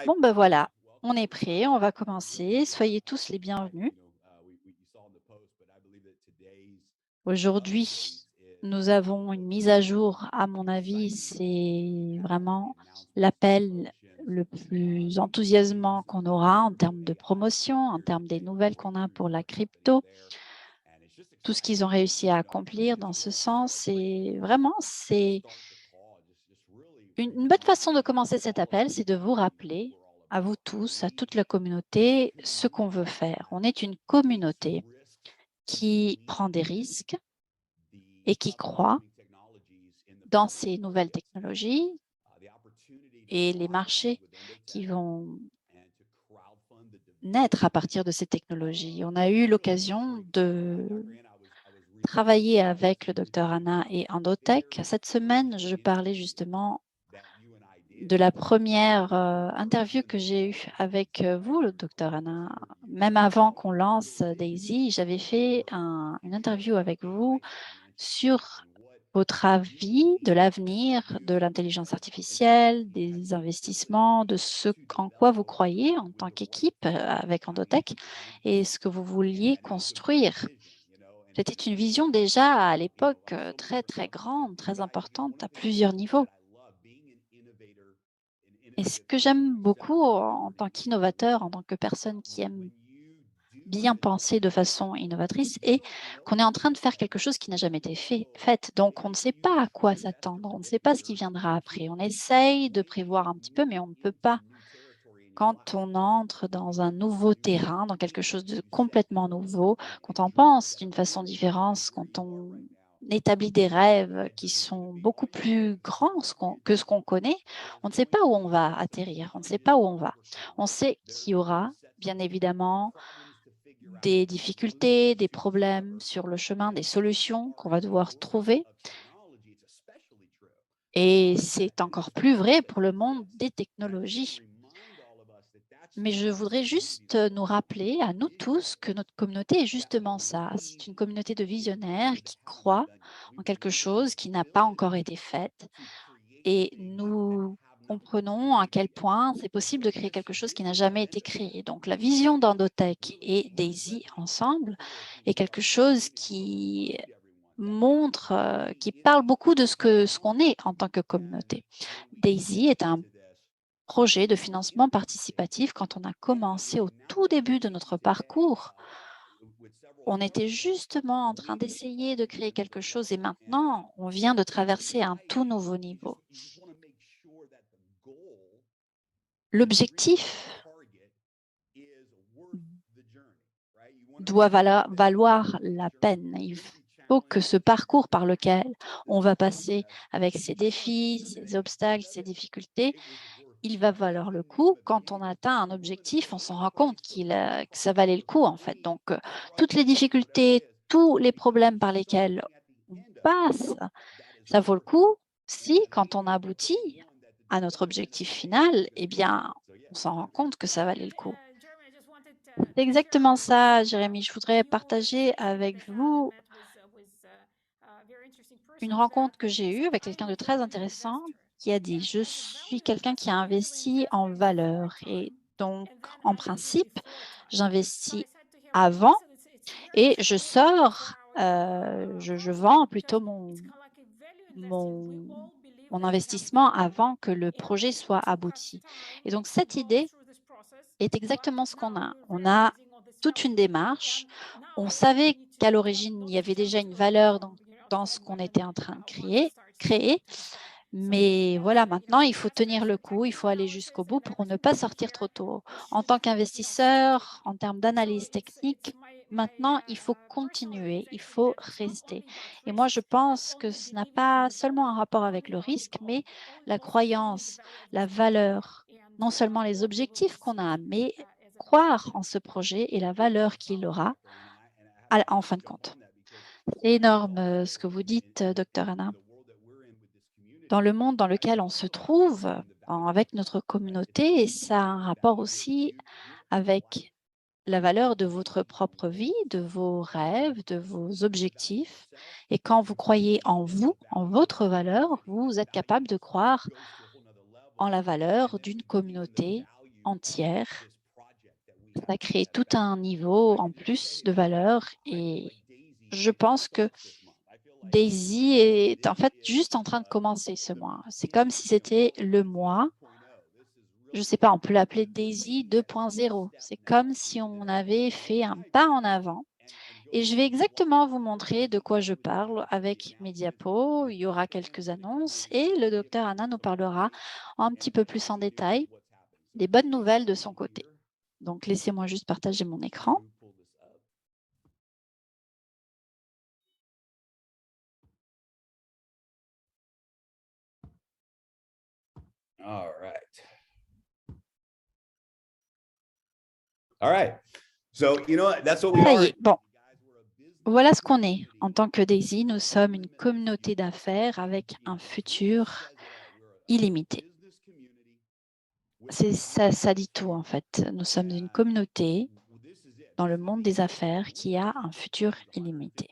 Bon, ben voilà, on est prêt, on va commencer. Soyez tous les bienvenus. Aujourd'hui, nous avons une mise à jour, à mon avis, c'est vraiment l'appel le plus enthousiasmant qu'on aura en termes de promotion, en termes des nouvelles qu'on a pour la crypto, tout ce qu'ils ont réussi à accomplir dans ce sens. Et vraiment, c'est une bonne façon de commencer cet appel, c'est de vous rappeler, à vous tous, à toute la communauté, ce qu'on veut faire. On est une communauté qui prend des risques et qui croit dans ces nouvelles technologies et les marchés qui vont naître à partir de ces technologies. On a eu l'occasion de travailler avec le docteur Anna et Endotech. Cette semaine, je parlais justement de la première interview que j'ai eue avec vous, le docteur Anna. Même avant qu'on lance Daisy, j'avais fait une interview avec vous sur votre avis de l'avenir de l'intelligence artificielle, des investissements, de ce en quoi vous croyez en tant qu'équipe avec Endotech et ce que vous vouliez construire. C'était une vision déjà à l'époque très, très grande, très importante à plusieurs niveaux. Et ce que j'aime beaucoup en tant qu'innovateur, en tant que personne qui aime bien penser de façon innovatrice, est qu'on est en train de faire quelque chose qui n'a jamais été fait. Donc, on ne sait pas à quoi s'attendre, on ne sait pas ce qui viendra après. On essaye de prévoir un petit peu, mais on ne peut pas. Quand on entre dans un nouveau terrain, dans quelque chose de complètement nouveau, quand on pense d'une façon différente, quand on établit des rêves qui sont beaucoup plus grands que ce qu'on connaît, on ne sait pas où on va atterrir, on ne sait pas où on va. On sait qu'il y aura, bien évidemment, des difficultés, des problèmes sur le chemin, des solutions qu'on va devoir trouver. Et c'est encore plus vrai pour le monde des technologies. Mais je voudrais juste nous rappeler à nous tous que notre communauté est justement ça. C'est une communauté de visionnaires qui croient en quelque chose qui n'a pas encore été fait. Et nous comprenons à quel point c'est possible de créer quelque chose qui n'a jamais été créé. Donc la vision d'Endotech et Daisy ensemble est quelque chose qui montre, qui parle beaucoup de ce qu'on est en tant que communauté. Daisy est un projet de financement participatif. Quand on a commencé au tout début de notre parcours, on était justement en train d'essayer de créer quelque chose et maintenant, on vient de traverser un tout nouveau niveau. L'objectif doit valoir la peine. Il faut que ce parcours par lequel on va passer avec ses défis, ses obstacles, ses difficultés, il va valoir le coup. Quand on atteint un objectif, on s'en rend compte que ça valait le coup, en fait. Donc, toutes les difficultés, tous les problèmes par lesquels on passe, ça vaut le coup si, quand on aboutit à notre objectif final, eh bien, on s'en rend compte que ça valait le coup. C'est exactement ça, Jérémy. Je voudrais partager avec vous une rencontre que j'ai eue avec quelqu'un de très intéressant qui a dit: «Je suis quelqu'un qui a investi en valeur et donc en principe, j'investis avant et je sors, je vends plutôt mon mon investissement avant que le projet soit abouti» et donc cette idée est exactement ce qu'on a. On a toute une démarche. On savait qu'à l'origine, il y avait déjà une valeur dans ce qu'on était en train de créer. Mais voilà, maintenant, il faut tenir le coup, il faut aller jusqu'au bout pour ne pas sortir trop tôt. En tant qu'investisseur, en termes d'analyse technique, maintenant, il faut continuer, il faut rester. Et moi, je pense que ce n'a pas seulement un rapport avec le risque, mais la croyance, la valeur, non seulement les objectifs qu'on a, mais croire en ce projet et la valeur qu'il aura en fin de compte. C'est énorme ce que vous dites, docteur Anna. Dans le monde dans lequel on se trouve, avec notre communauté, et ça a un rapport aussi avec la valeur de votre propre vie, de vos rêves, de vos objectifs. Et quand vous croyez en vous, en votre valeur, vous êtes capable de croire en la valeur d'une communauté entière. Ça crée tout un niveau en plus de valeur et je pense que Daisy est en fait juste en train de commencer ce mois. C'est comme si c'était le mois, je ne sais pas, on peut l'appeler Daisy 2.0. C'est comme si on avait fait un pas en avant. Et je vais exactement vous montrer de quoi je parle avec mes diapos. Il y aura quelques annonces et le docteur Anna nous parlera un petit peu plus en détail des bonnes nouvelles de son côté. Donc, laissez-moi juste partager mon écran. All right. All right. So, you know what? That's what we Ça y are. est, bon, voilà ce qu'on est. En tant que Daisy, nous sommes une communauté d'affaires avec un futur illimité. Ça dit tout en fait. Nous sommes une communauté dans le monde des affaires qui a un futur illimité.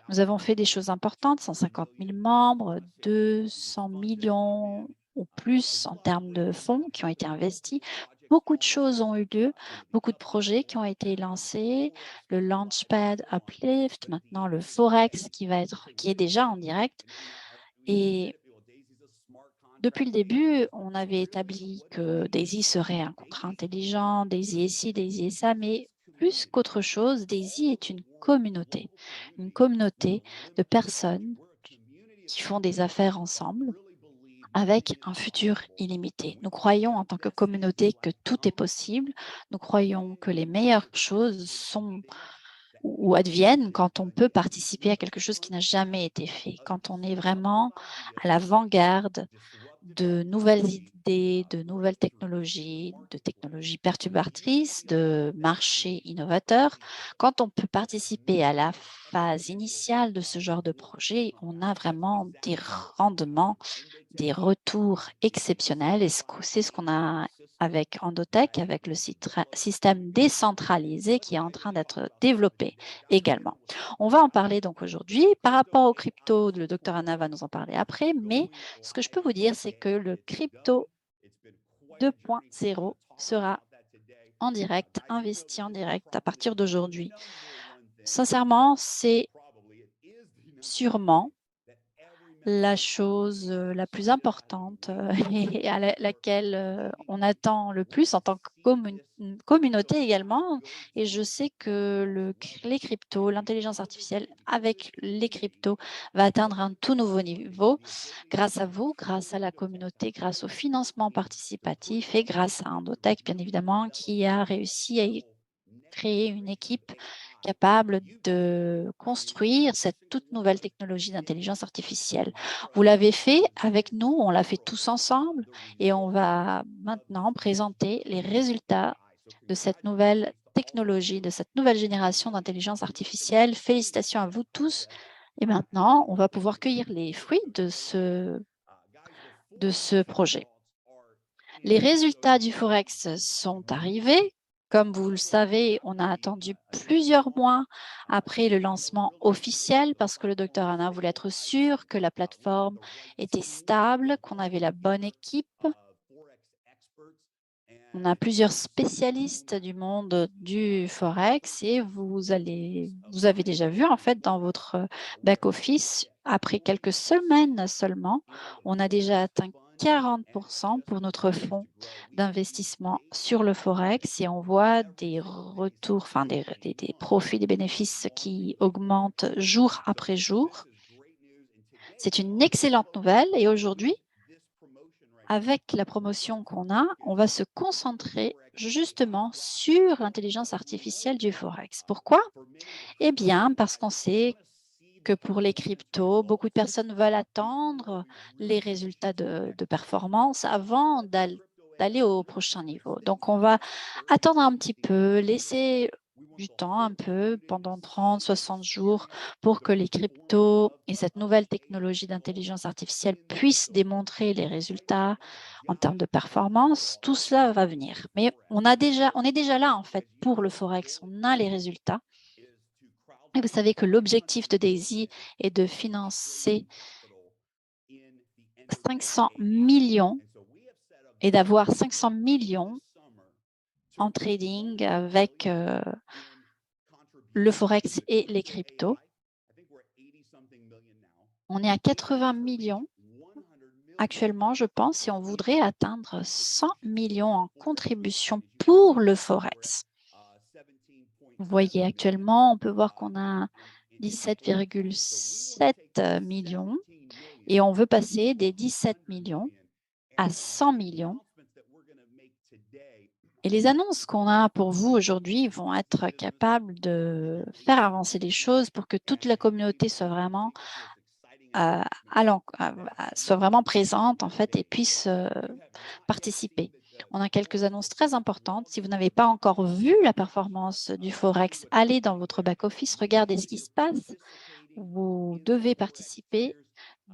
Nous avons fait des choses importantes, 150 000 membres, 200 millions ou plus en termes de fonds qui ont été investis. Beaucoup de choses ont eu lieu, beaucoup de projets qui ont été lancés, le Launchpad Uplift, maintenant le Forex qui est déjà en direct. Et depuis le début, on avait établi que Daisy serait un contrat intelligent, Daisy est ci, Daisy est ça, mais plus qu'autre chose, Daisy est une communauté de personnes qui font des affaires ensemble avec un futur illimité. Nous croyons en tant que communauté que tout est possible. Nous croyons que les meilleures choses sont ou adviennent quand on peut participer à quelque chose qui n'a jamais été fait, quand on est vraiment à l'avant-garde de nouvelles idées, de nouvelles technologies, de technologies perturbatrices, de marchés innovateurs. Quand on peut participer à la phase initiale de ce genre de projet, on a vraiment des rendements, des retours exceptionnels et c'est ce qu'on a avec Endotech, avec le système décentralisé qui est en train d'être développé également. On va en parler donc aujourd'hui. Par rapport au crypto, le docteur Anna va nous en parler après, mais ce que je peux vous dire, c'est que le crypto 2.0 sera en direct, investi en direct à partir d'aujourd'hui. Sincèrement, c'est sûrement la chose la plus importante et à laquelle on attend le plus en tant que communauté également. Et je sais que les cryptos, l'intelligence artificielle avec les cryptos va atteindre un tout nouveau niveau grâce à vous, grâce à la communauté, grâce au financement participatif et grâce à Endotech, bien évidemment, qui a réussi à créer une équipe capable de construire cette toute nouvelle technologie d'intelligence artificielle. Vous l'avez fait avec nous, on l'a fait tous ensemble et on va maintenant présenter les résultats de cette nouvelle technologie, de cette nouvelle génération d'intelligence artificielle. Félicitations à vous tous. Et maintenant, on va pouvoir cueillir les fruits de ce projet. Les résultats du Forex sont arrivés. Comme vous le savez, on a attendu plusieurs mois après le lancement officiel parce que le docteur Anna voulait être sûr que la plateforme était stable, qu'on avait la bonne équipe. On a plusieurs spécialistes du monde du Forex et vous avez déjà vu en fait dans votre back-office, après quelques semaines seulement, on a déjà atteint 40% pour notre fonds d'investissement sur le Forex et on voit des retours, enfin des profits, des bénéfices qui augmentent jour après jour. C'est une excellente nouvelle et aujourd'hui, avec la promotion qu'on a, on va se concentrer justement sur l'intelligence artificielle du Forex. Pourquoi? Eh bien, parce qu'on sait que pour les cryptos, beaucoup de personnes veulent attendre les résultats de performance avant d'aller au prochain niveau. Donc, on va attendre un petit peu, laisser du temps un peu pendant 30, 60 jours pour que les cryptos et cette nouvelle technologie d'intelligence artificielle puissent démontrer les résultats en termes de performance. Tout cela va venir. Mais on est déjà là en fait pour le Forex. On a les résultats. Et vous savez que l'objectif de Daisy est de financer 500 millions et d'avoir 500 millions en trading avec le Forex et les cryptos. On est à 80 millions actuellement, je pense, et on voudrait atteindre 100 millions en contribution pour le Forex. Vous voyez, actuellement, on peut voir qu'on a 17,7 millions et on veut passer des 17 millions à 100 millions. Et les annonces qu'on a pour vous aujourd'hui vont être capables de faire avancer les choses pour que toute la communauté soit vraiment, soit vraiment présente en fait, et puisse participer. On a quelques annonces très importantes. Si vous n'avez pas encore vu la performance du Forex, allez dans votre back-office, regardez ce qui se passe. Vous devez participer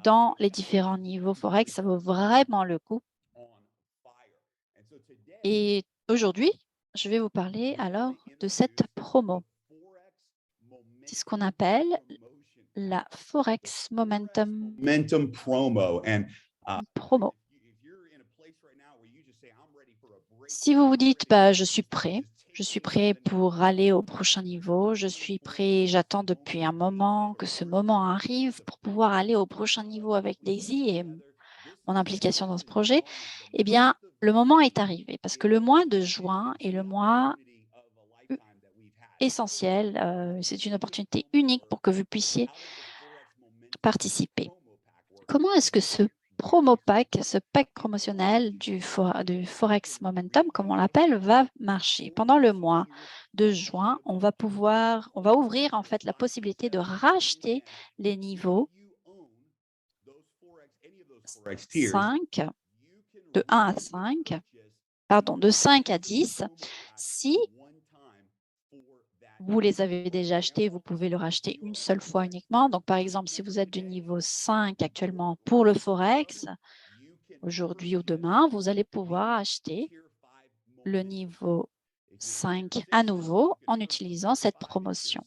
dans les différents niveaux Forex. Ça vaut vraiment le coup. Et aujourd'hui, je vais vous parler alors de cette promo. C'est ce qu'on appelle la Forex Momentum Promo. Si vous vous dites, je suis prêt pour aller au prochain niveau, je suis prêt, j'attends depuis un moment que ce moment arrive pour pouvoir aller au prochain niveau avec Daisy et mon implication dans ce projet, eh bien, le moment est arrivé parce que le mois de juin est le mois essentiel. C'est une opportunité unique pour que vous puissiez participer. Comment est-ce que ce promo pack, ce pack promotionnel du Forex Momentum, comme on l'appelle, va marcher? Pendant le mois de juin, on va ouvrir en fait la possibilité de racheter les niveaux 5, de 1 à 5, pardon, de 5 à 10. Si vous les avez déjà achetés, vous pouvez le racheter une seule fois uniquement. Donc, par exemple, si vous êtes du niveau 5 actuellement pour le Forex, aujourd'hui ou demain, vous allez pouvoir acheter le niveau 5 à nouveau en utilisant cette promotion.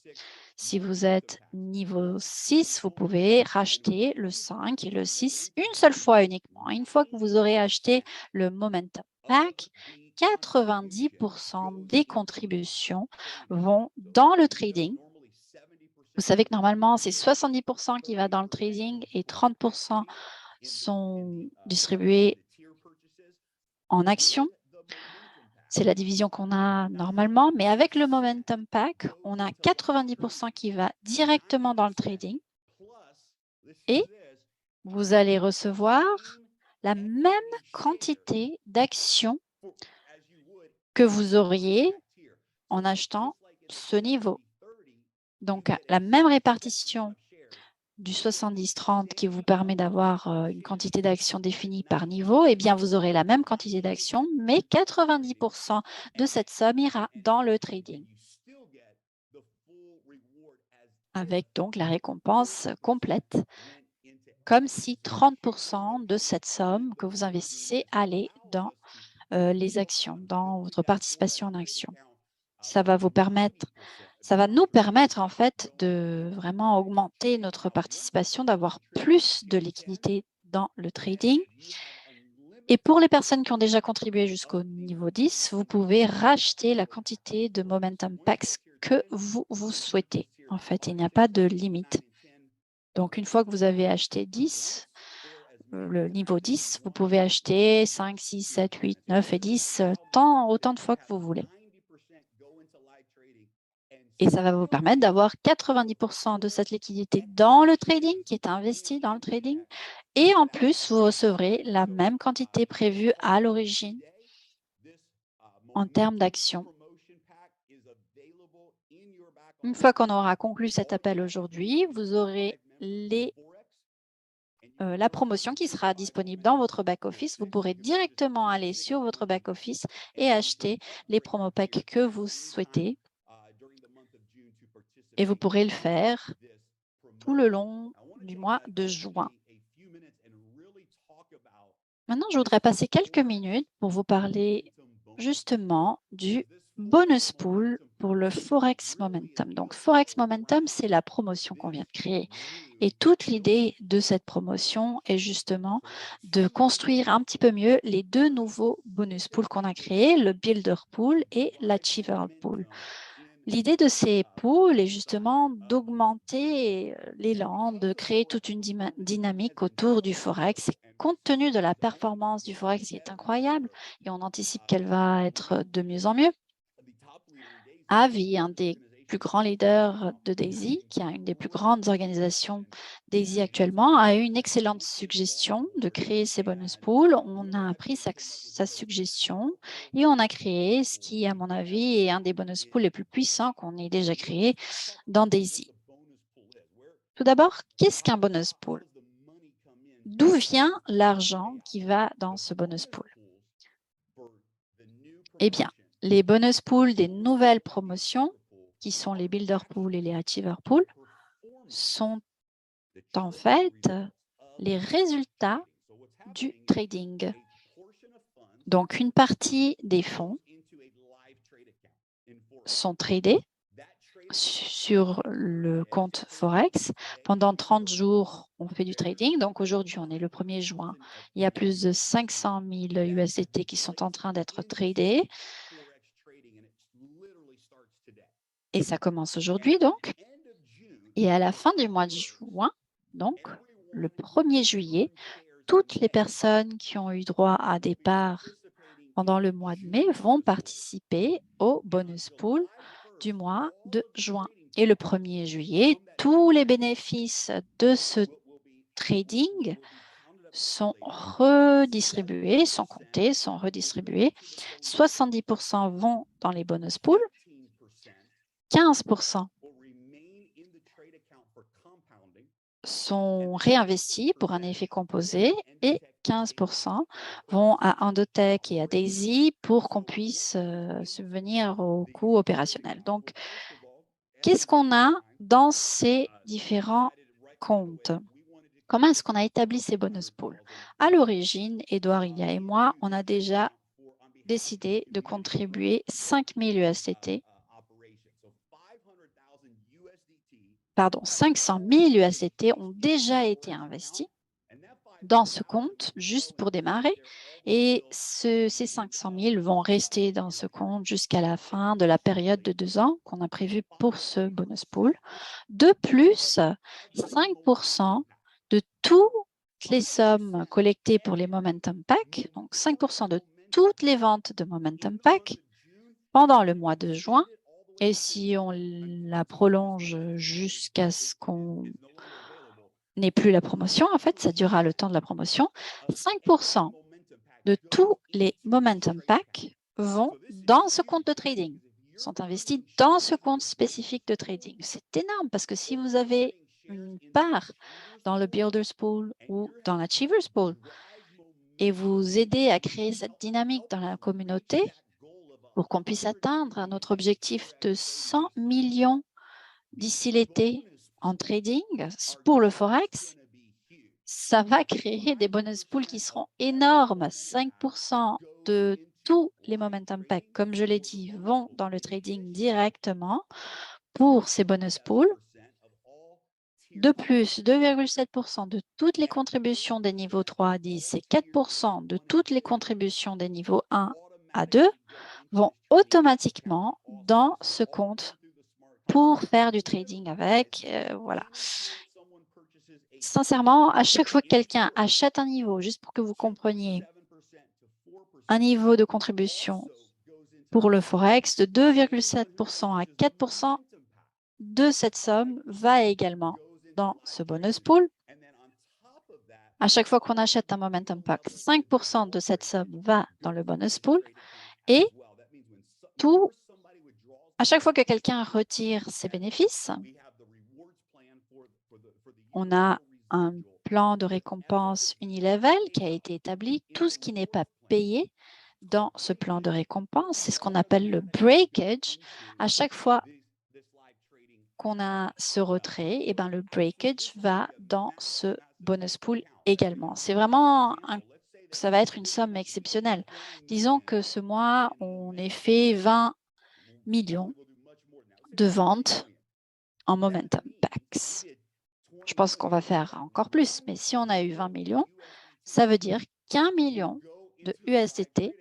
Si vous êtes niveau 6, vous pouvez racheter le 5 et le 6 une seule fois uniquement. Une fois que vous aurez acheté le Momentum Pack, 90% des contributions vont dans le trading. Vous savez que normalement, c'est 70% qui va dans le trading et 30% sont distribués en actions. C'est la division qu'on a normalement, mais avec le Momentum Pack, on a 90% qui va directement dans le trading et vous allez recevoir la même quantité d'actions que vous auriez en achetant ce niveau. Donc, la même répartition du 70-30 qui vous permet d'avoir une quantité d'actions définie par niveau, eh bien, vous aurez la même quantité d'actions, mais 90% de cette somme ira dans le trading, avec donc la récompense complète, comme si 30% de cette somme que vous investissez allait dans les actions, dans votre participation en actions. Ça va nous permettre en fait de vraiment augmenter notre participation, d'avoir plus de liquidité dans le trading. Et pour les personnes qui ont déjà contribué jusqu'au niveau 10, vous pouvez racheter la quantité de Momentum Packs que vous souhaitez. En fait, il n'y a pas de limite. Donc, une fois que vous avez acheté 10, le niveau 10, vous pouvez acheter 5, 6, 7, 8, 9 et 10, autant de fois que vous voulez. Et ça va vous permettre d'avoir 90% de cette liquidité dans le trading, qui est investie dans le trading. Et en plus, vous recevrez la même quantité prévue à l'origine en termes d'actions. Une fois qu'on aura conclu cet appel aujourd'hui, vous aurez la promotion qui sera disponible dans votre back-office. Vous pourrez directement aller sur votre back-office et acheter les promo packs que vous souhaitez. Et vous pourrez le faire tout le long du mois de juin. Maintenant, je voudrais passer quelques minutes pour vous parler justement du bonus pool pour le Forex Momentum. Donc, Forex Momentum, c'est la promotion qu'on vient de créer. Et toute l'idée de cette promotion est justement de construire un petit peu mieux les deux nouveaux bonus pools qu'on a créés, le Builder Pool et l'Achiever Pool. L'idée de ces pools est justement d'augmenter l'élan, de créer toute une dynamique autour du Forex. Et compte tenu de la performance du Forex qui est incroyable, et on anticipe qu'elle va être de mieux en mieux, Avi, un des plus grands leaders de DAISY, qui a une des plus grandes organisations DAISY actuellement, a eu une excellente suggestion de créer ces bonus pools. On a pris sa suggestion et on a créé ce qui, à mon avis, est un des bonus pools les plus puissants qu'on ait déjà créé dans DAISY. Tout d'abord, qu'est-ce qu'un bonus pool? D'où vient l'argent qui va dans ce bonus pool? Eh bien, les bonus pools des nouvelles promotions, qui sont les Builder Pools et les Achiever Pools, sont en fait les résultats du trading. Donc, une partie des fonds sont tradés sur le compte Forex. Pendant 30 jours, on fait du trading. Donc, aujourd'hui, on est le 1er juin. Il y a plus de 500 000 USDT qui sont en train d'être tradés. Et ça commence aujourd'hui, donc. Et à la fin du mois de juin, donc le 1er juillet, toutes les personnes qui ont eu droit à des parts pendant le mois de mai vont participer au bonus pool du mois de juin. Et le 1er juillet, tous les bénéfices de ce trading sont redistribués, sont comptés, sont redistribués. 70% vont dans les bonus pools, 15% sont réinvestis pour un effet composé et 15% vont à Endotech et à DAISY pour qu'on puisse subvenir aux coûts opérationnels. Donc, qu'est-ce qu'on a dans ces différents comptes? Comment est-ce qu'on a établi ces bonus pools? À l'origine, Edouard, Ilia et moi, on a déjà décidé de contribuer 5 000 USDT. Pardon, 500 000 USDT ont déjà été investis dans ce compte juste pour démarrer et ces 500 000 vont rester dans ce compte jusqu'à la fin de la période de 2 ans qu'on a prévue pour ce bonus pool. De plus, 5% de toutes les sommes collectées pour les Momentum Pack, donc 5% de toutes les ventes de Momentum Pack pendant le mois de juin, et si on la prolonge jusqu'à ce qu'on n'ait plus la promotion, en fait, ça durera le temps de la promotion, 5% de tous les Momentum Pack vont dans ce compte de trading, sont investis dans ce compte spécifique de trading. C'est énorme parce que si vous avez une part dans le Builders Pool ou dans l'Achievers Pool et vous aidez à créer cette dynamique dans la communauté, pour qu'on puisse atteindre notre objectif de 100 millions d'ici l'été en trading pour le Forex, ça va créer des bonus pools qui seront énormes. 5% de tous les Momentum Packs, comme je l'ai dit, vont dans le trading directement pour ces bonus pools. De plus, 2,7% de toutes les contributions des niveaux 3 à 10 et 4% de toutes les contributions des niveaux 1 à 2 vont automatiquement dans ce compte pour faire du trading avec. Voilà. Sincèrement, à chaque fois que quelqu'un achète un niveau, juste pour que vous compreniez, un niveau de contribution pour le Forex de 2,7% à 4% de cette somme va également dans ce bonus pool. À chaque fois qu'on achète un Momentum Pack, 5% de cette somme va dans le bonus pool et à chaque fois que quelqu'un retire ses bénéfices, on a un plan de récompense unilevel qui a été établi. Tout ce qui n'est pas payé dans ce plan de récompense, c'est ce qu'on appelle le breakage. À chaque fois qu'on a ce retrait, eh ben, le breakage va dans ce bonus pool également. C'est vraiment ça va être une somme exceptionnelle. Disons que ce mois, on ait fait 20 millions de ventes en Momentum Packs. Je pense qu'on va faire encore plus, mais si on a eu 20 millions, ça veut dire qu'1 million de USDT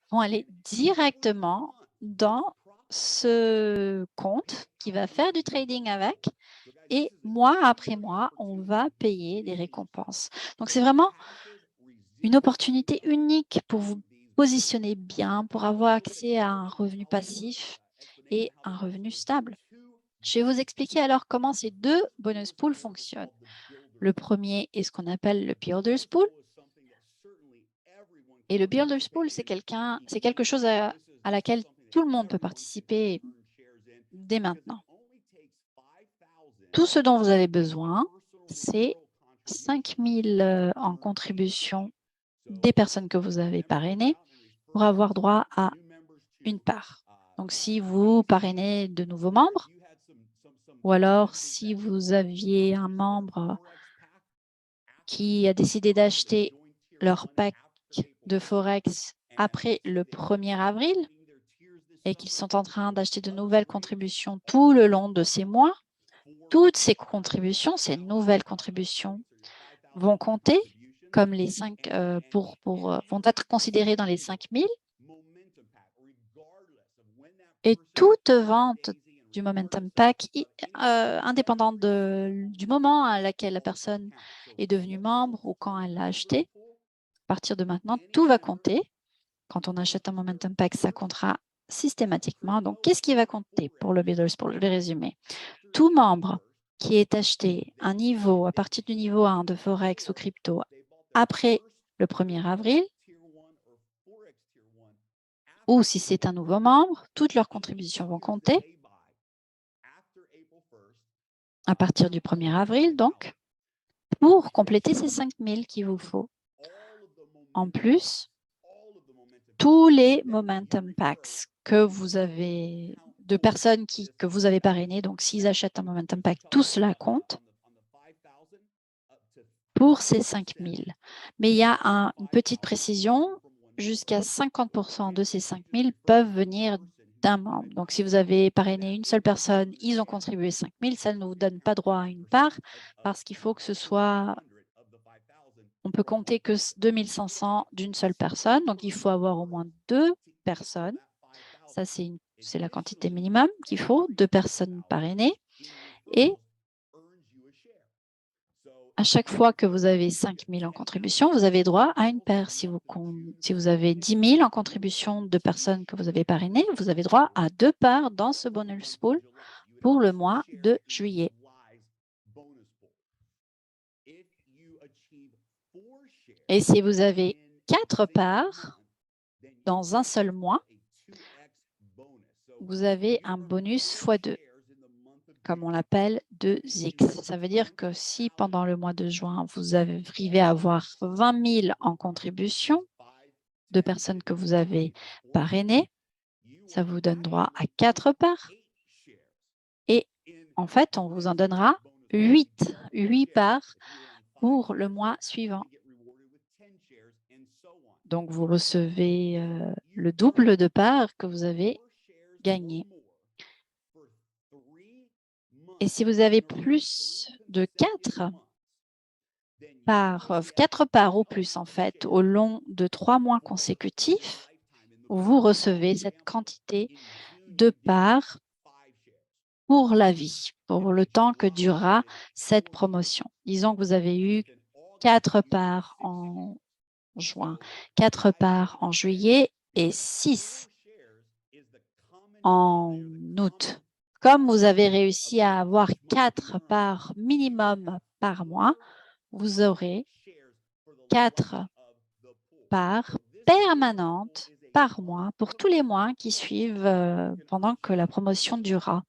vont aller directement dans ce compte qui va faire du trading avec et mois après mois, on va payer des récompenses. Donc, c'est vraiment une opportunité unique pour vous positionner bien, pour avoir accès à un revenu passif et un revenu stable. Je vais vous expliquer alors comment ces deux bonus pools fonctionnent. Le premier est ce qu'on appelle le Builder's Pool. Et le Builder's Pool, c'est quelque chose à laquelle tout le monde peut participer dès maintenant. Tout ce dont vous avez besoin, c'est 5 000 en contribution des personnes que vous avez parrainées pour avoir droit à une part. Donc, si vous parrainez de nouveaux membres, ou alors si vous aviez un membre qui a décidé d'acheter leur pack de Forex après le 1er avril et qu'ils sont en train d'acheter de nouvelles contributions tout le long de ces mois, toutes ces contributions, ces nouvelles contributions vont compter comme les 5 vont être considérées dans les 5 000 et toute vente du Momentum Pack, indépendante du moment à laquelle la personne est devenue membre ou quand elle l'a acheté, à partir de maintenant, tout va compter. Quand on achète un Momentum Pack, ça comptera systématiquement. Donc, qu'est-ce qui va compter pour le Builders? Pour le résumer, tout membre qui est acheté un niveau à partir du niveau 1 de Forex ou crypto après le 1er avril, ou si c'est un nouveau membre, toutes leurs contributions vont compter à partir du 1er avril, donc, pour compléter ces 5 000 qu'il vous faut. En plus, tous les Momentum Packs que vous avez, de personnes que vous avez parrainées, donc s'ils achètent un Momentum Pack, tout cela compte pour ces 5 000. Mais il y a une petite précision, jusqu'à 50% de ces 5 000 peuvent venir d'un membre. Donc, si vous avez parrainé une seule personne, ils ont contribué 5 000, ça ne vous donne pas droit à une part parce qu'il faut que ce soit, on peut compter que 2 500 d'une seule personne. Donc, il faut avoir au moins 2 personnes. Ça, c'est la quantité minimum qu'il faut, 2 personnes parrainées. Et à chaque fois que vous avez 5 000 en contribution, vous avez droit à une paire. Si vous avez 10 000 en contribution de personnes que vous avez parrainées, vous avez droit à 2 parts dans ce bonus pool pour le mois de juillet. Et si vous avez 4 parts dans un seul mois, vous avez un bonus x2, comme on l'appelle 2x. Ça veut dire que si pendant le mois de juin, vous arrivez à avoir 20 000 en contribution de personnes que vous avez parrainées, ça vous donne droit à 4 parts. Et en fait, on vous en donnera 8 parts pour le mois suivant. Donc, vous recevez le double de parts que vous avez gagné. Et si vous avez plus de 4 parts ou plus, en fait, au long de 3 mois consécutifs, vous recevez cette quantité de parts pour la vie, pour le temps que durera cette promotion. Disons que vous avez eu 4 parts en juin, 4 parts en juillet et 6 en août. Comme vous avez réussi à avoir 4 parts minimum par mois, vous aurez 4 parts permanentes par mois pour tous les mois qui suivent pendant que la promotion durera.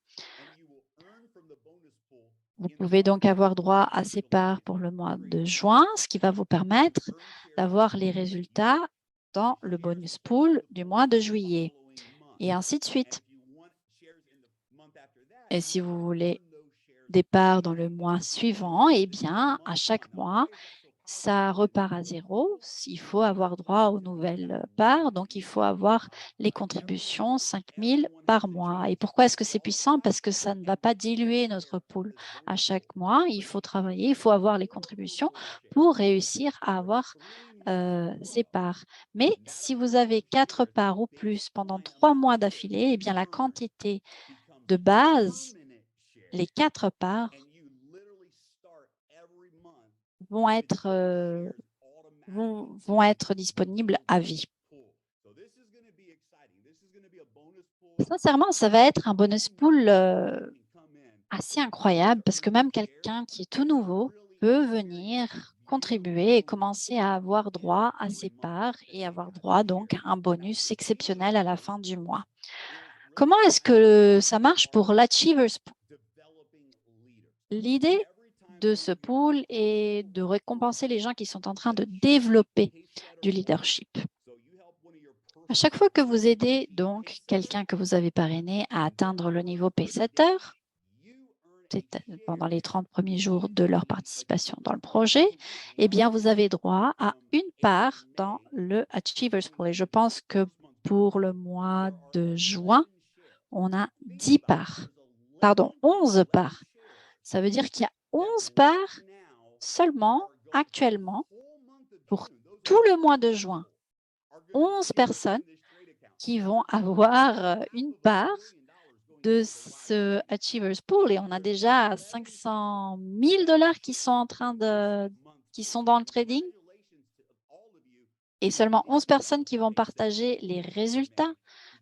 Vous pouvez donc avoir droit à ces parts pour le mois de juin, ce qui va vous permettre d'avoir les résultats dans le bonus pool du mois de juillet, et ainsi de suite. Et si vous voulez des parts dans le mois suivant, eh bien, à chaque mois, ça repart à zéro. Il faut avoir droit aux nouvelles parts, donc il faut avoir les contributions 5 000 par mois. Et pourquoi est-ce que c'est puissant? Parce que ça ne va pas diluer notre pool. À chaque mois, il faut travailler, il faut avoir les contributions pour réussir à avoir ces parts. Mais si vous avez 4 parts ou plus pendant 3 mois d'affilée, eh bien la quantité de base, les 4 parts, vont être, vont être disponibles à vie. Sincèrement, ça va être un bonus pool assez incroyable parce que même quelqu'un qui est tout nouveau peut venir contribuer et commencer à avoir droit à ses parts et avoir droit donc à un bonus exceptionnel à la fin du mois. Comment est-ce que ça marche pour l'Achievers Pool? L'idée de ce pool est de récompenser les gens qui sont en train de développer du leadership. À chaque fois que vous aidez donc quelqu'un que vous avez parrainé à atteindre le niveau Pacesetter, pendant les 30 premiers jours de leur participation dans le projet, eh bien, vous avez droit à une part dans le Achievers Pool. Et je pense que pour le mois de juin, on a 10 parts. Pardon, 11 parts. Ça veut dire qu'il y a 11 parts seulement actuellement pour tout le mois de juin. 11 personnes qui vont avoir une part de ce Achievers Pool et on a déjà 500 000 $ qui sont qui sont dans le trading et seulement 11 personnes qui vont partager les résultats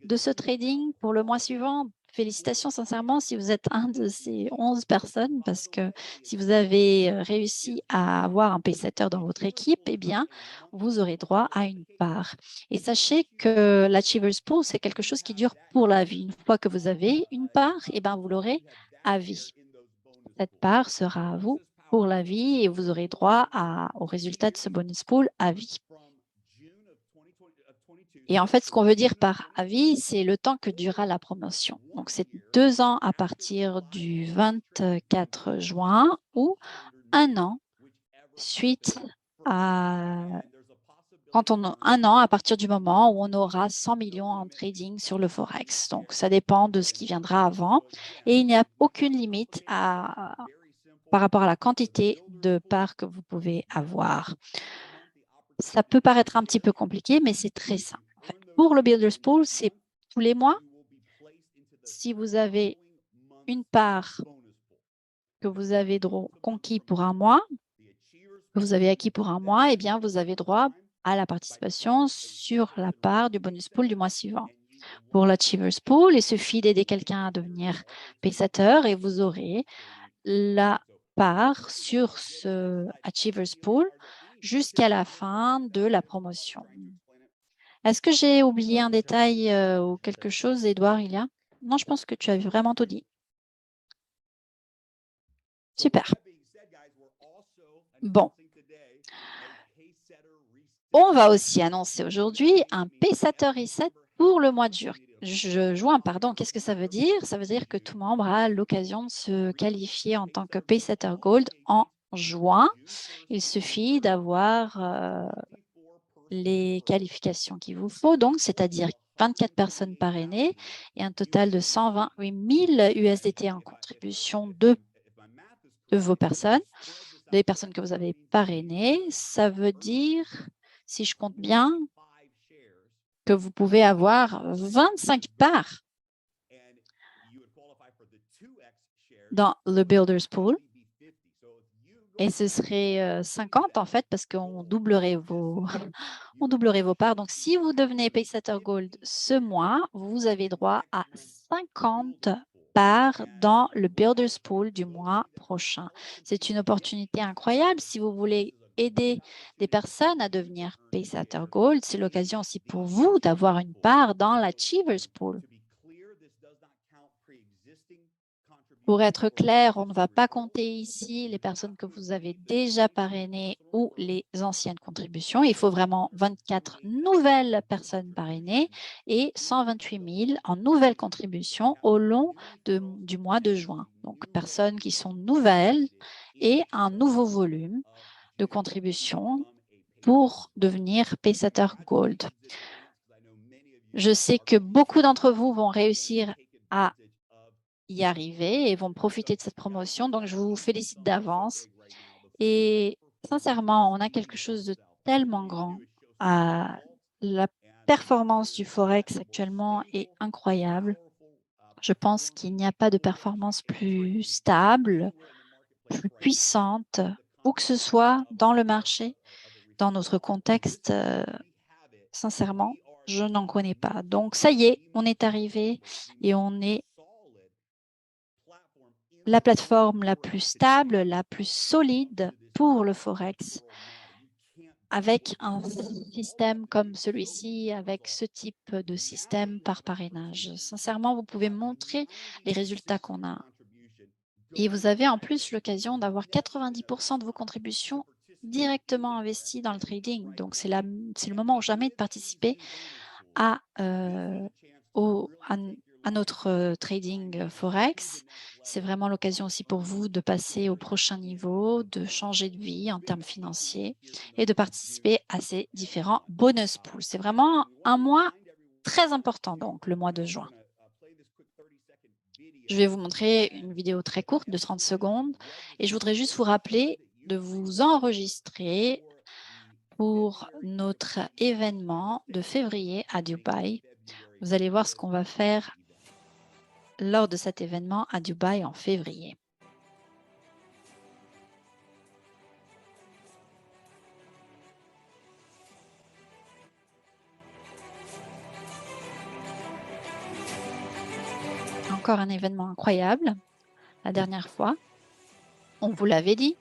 de ce trading pour le mois suivant. Félicitations sincèrement si vous êtes un de ces 11 personnes parce que si vous avez réussi à avoir un pacesetter dans votre équipe, eh bien, vous aurez droit à une part. Et sachez que l'Achievers Pool, c'est quelque chose qui dure pour la vie. Une fois que vous avez une part, eh bien, vous l'aurez à vie. Cette part sera à vous pour la vie et vous aurez droit au résultat de ce bonus pool à vie. Et en fait, ce qu'on veut dire par à vie, c'est le temps que durera la promotion. Donc, c'est 2 ans à partir du 24 juin ou 1 an suite à un an à partir du moment où on aura 100 millions en trading sur le Forex. Donc, ça dépend de ce qui viendra avant. Et il n'y a aucune limite par rapport à la quantité de parts que vous pouvez avoir. Ça peut paraître un petit peu compliqué, mais c'est très simple. En fait, pour le Builders Pool, c'est tous les mois. Si vous avez une part que vous avez conquis pour un mois, que vous avez acquis pour un mois, eh bien, vous avez droit à la participation sur la part du bonus pool du mois suivant. Pour l'Achievers Pool, il suffit d'aider quelqu'un à devenir pacesetter et vous aurez la part sur ce Achievers Pool jusqu'à la fin de la promotion. Est-ce que j'ai oublié un détail ou quelque chose, Edouard, il y a? Non, je pense que tu as vraiment tout dit. Super. Bon. On va aussi annoncer aujourd'hui un Pacesetter Reset pour le mois de juin. Qu'est-ce que ça veut dire? Ça veut dire que tout membre a l'occasion de se qualifier en tant que Pacesetter Gold en juin. Il suffit d'avoir les qualifications qu'il vous faut, donc, c'est-à-dire 24 personnes parrainées et un total de 128 000 USDT en contribution de vos personnes, des personnes que vous avez parrainées. Ça veut dire, si je compte bien, que vous pouvez avoir 25 parts dans le Builders Pool. Et ce serait 50 en fait, parce qu'on doublerait vos parts. Donc, si vous devenez Pacesetter Gold ce mois, vous avez droit à 50 parts dans le Builders Pool du mois prochain. C'est une opportunité incroyable. Si vous voulez aider des personnes à devenir Pacesetter Gold, c'est l'occasion aussi pour vous d'avoir une part dans l'Achievers Pool. Pour être clair, on ne va pas compter ici les personnes que vous avez déjà parrainées ou les anciennes contributions. Il faut vraiment 24 nouvelles personnes parrainées et 128 000 en nouvelles contributions au long du mois de juin. Donc, personnes qui sont nouvelles et un nouveau volume. de contribution pour devenir Pacesetter Gold. Je sais que beaucoup d'entre vous vont réussir à y arriver et vont profiter de cette promotion, donc je vous félicite d'avance. Et sincèrement, on a quelque chose de tellement grand. La performance du Forex actuellement est incroyable. Je pense qu'il n'y a pas de performance plus stable, plus puissante, où que ce soit dans le marché, dans notre contexte. Sincèrement, je n'en connais pas. Donc, ça y est, on est arrivé et on est la plateforme la plus stable, la plus solide pour le Forex. Avec un système comme celui-ci, avec ce type de système par parrainage. Sincèrement, vous pouvez montrer les résultats qu'on a. Et vous avez en plus l'occasion d'avoir 90% de vos contributions directement investies dans le trading. Donc, c'est le moment ou jamais de participer à notre trading Forex. C'est vraiment l'occasion aussi pour vous de passer au prochain niveau, de changer de vie en termes financiers et de participer à ces différents bonus pools. C'est vraiment un mois très important, donc le mois de juin. Je vais vous montrer une vidéo très courte de 30 secondes et je voudrais juste vous rappeler de vous enregistrer pour notre événement de février à Dubaï. Vous allez voir ce qu'on va faire lors de cet événement à Dubaï en février. Encore un événement incroyable. La dernière fois, on vous l'avait dit.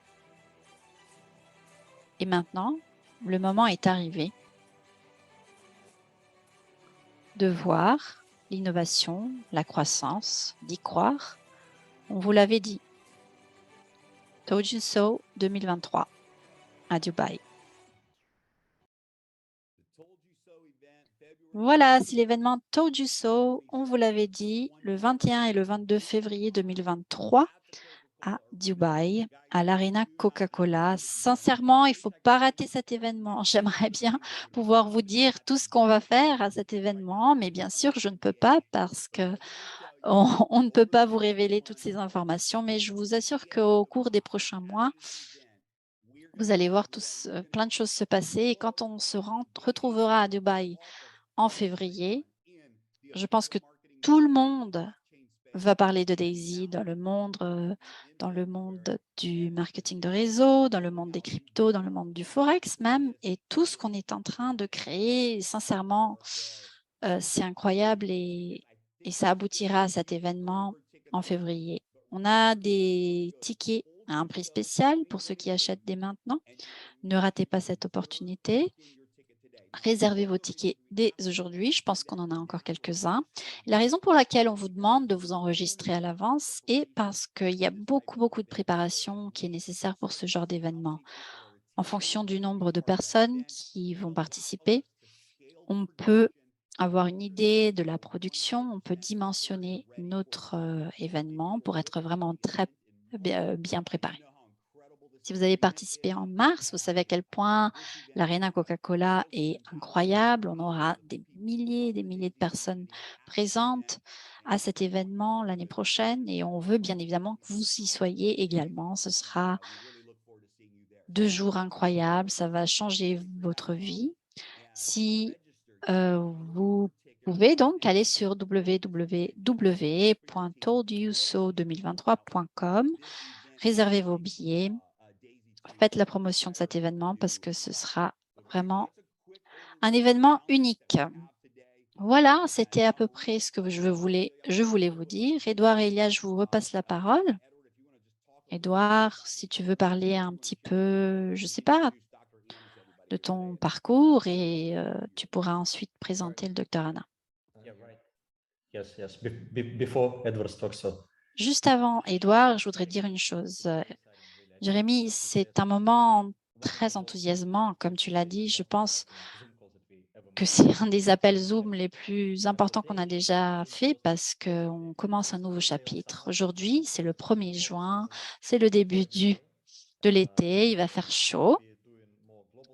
Et maintenant, le moment est arrivé de voir l'innovation, la croissance, d'y croire. On vous l'avait dit. Told You So 2023 à Dubaï. Voilà, c'est l'événement Told You So. On vous l'avait dit, le 21 et le 22 février 2023 à Dubaï, à l'Arena Coca-Cola. Sincèrement, il ne faut pas rater cet événement. J'aimerais bien pouvoir vous dire tout ce qu'on va faire à cet événement, mais bien sûr, je ne peux pas parce que on ne peut pas vous révéler toutes ces informations, mais je vous assure qu'au cours des prochains mois, vous allez voir plein de choses se passer. Et quand on se retrouvera à Dubaï en février, je pense que tout le monde va parler de Daisy dans le monde du marketing de réseau, dans le monde des cryptos, dans le monde du Forex même, et tout ce qu'on est en train de créer. Sincèrement, c'est incroyable et ça aboutira à cet événement en février. On a des tickets à un prix spécial pour ceux qui achètent dès maintenant. Ne ratez pas cette opportunité. Réservez vos tickets dès aujourd'hui. Je pense qu'on en a encore quelques-uns. La raison pour laquelle on vous demande de vous enregistrer à l'avance est parce qu'il y a beaucoup de préparation qui est nécessaire pour ce genre d'événement. En fonction du nombre de personnes qui vont participer, on peut avoir une idée de la production, on peut dimensionner notre événement pour être vraiment très bien préparé. Si vous avez participé en mars, vous savez à quel point l'Arena Coca-Cola est incroyable. On aura des milliers de personnes présentes à cet événement l'année prochaine et on veut bien évidemment que vous y soyez également. Ce sera 2 jours incroyables, ça va changer votre vie. Si vous pouvez donc aller sur www.toldyouso2023.com, réservez vos billets. Faites la promotion de cet événement parce que ce sera vraiment un événement unique. Voilà, c'était à peu près ce que je voulais vous dire. Édouard et Elia, je vous repasse la parole. Édouard, si tu veux parler un petit peu, je ne sais pas, de ton parcours et tu pourras ensuite présenter le docteur Anna. Before Edward talks, Juste avant, Édouard, je voudrais dire une chose. Jérémy, c'est un moment très enthousiasmant, comme tu l'as dit. Je pense que c'est un des appels Zoom les plus importants qu'on a déjà fait parce qu'on commence un nouveau chapitre. Aujourd'hui, c'est le 1er juin, c'est le début de l'été, il va faire chaud.